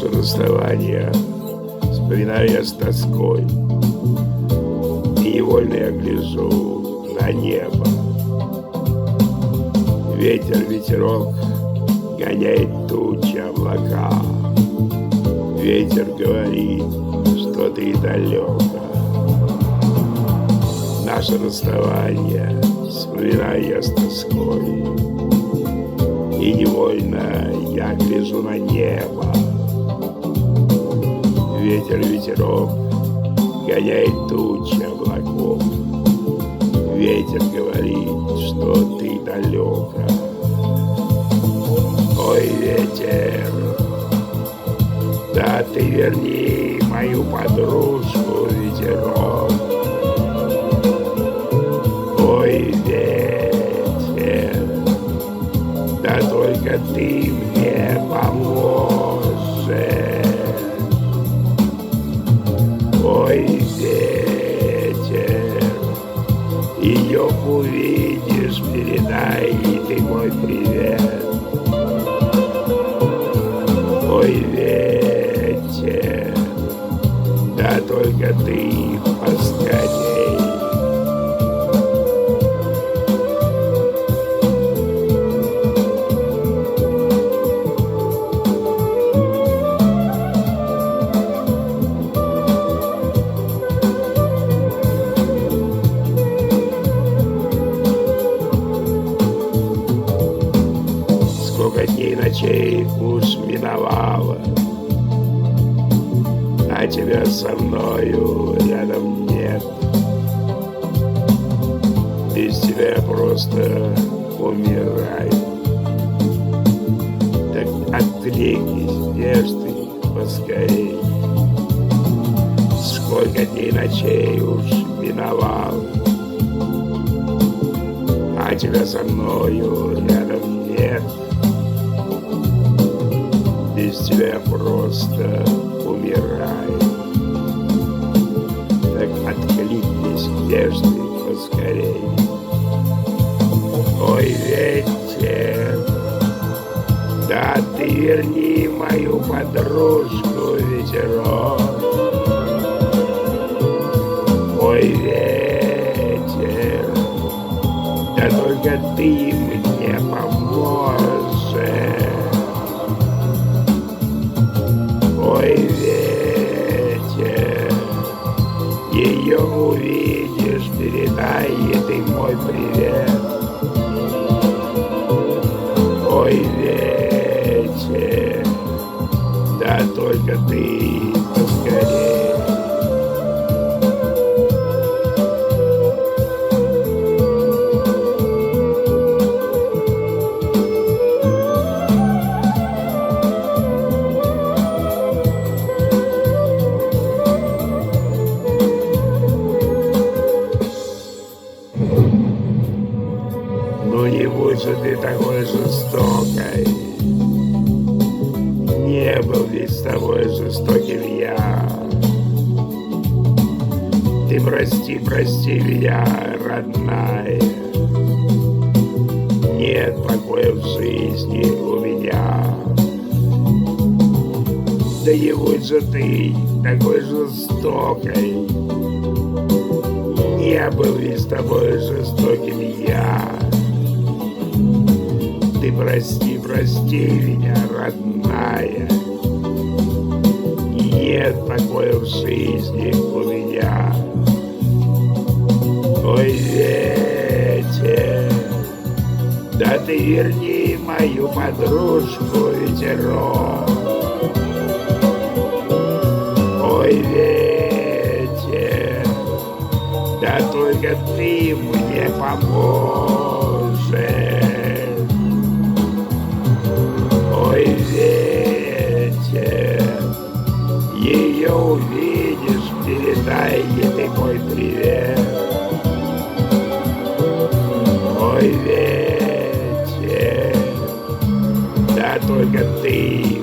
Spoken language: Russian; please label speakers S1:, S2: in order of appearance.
S1: Наше расставание вспоминаю я с тоской, и невольно я гляжу на небо. Ветер, ветерок гоняет тучи, облака. Ветер говорит, что ты далеко. Наше расставание вспоминаю я с тоской, и невольно я гляжу на небо. Ветер, ветерок гоняет тучи облаков. Ветер говорит, что ты далеко. Ой, ветер, да ты верни мою подружку, ветерок. Ой, ветер, да только ты мне поможешь. Ой, ветер, ее увидишь, передай ей ты мой привет. Ой, ветер, да только ты поскорей. Сколько дней и ночей уж миновало, а тебя со мною рядом нет. Без тебя я просто умираю. Так откликнись, где ж ты поскорей. Сколько дней и ночей уж миновало, а тебя со мною рядом нет. Без тебя я просто умираю. Так откликнись, где ж ты поскорей. Ой, ветер, да ты верни мою подружку, ветерок. Ой, ветер, да только ты мне поможешь. Ой, ветер, ее увидишь, передай ей ты мой привет. Ой, ветер, да только ты поскорей. Ну не будь же ты такой жестокой. Не был ведь с тобой жестоким я. Ты прости, прости меня, родная. Нет покоя в жизни у меня. Да не будь же ты такой жестокой. Не был ведь с тобой жестоким я. Ты прости, прости меня, родная. Нет покоя в жизни у меня. Ой, ветер, да ты верни мою подружку, ветерок. Ой, ветер, да только ты мне поможешь. Ой, ветер, ее увидишь, передай ей ты мой привет. Ой, ветер, да только ты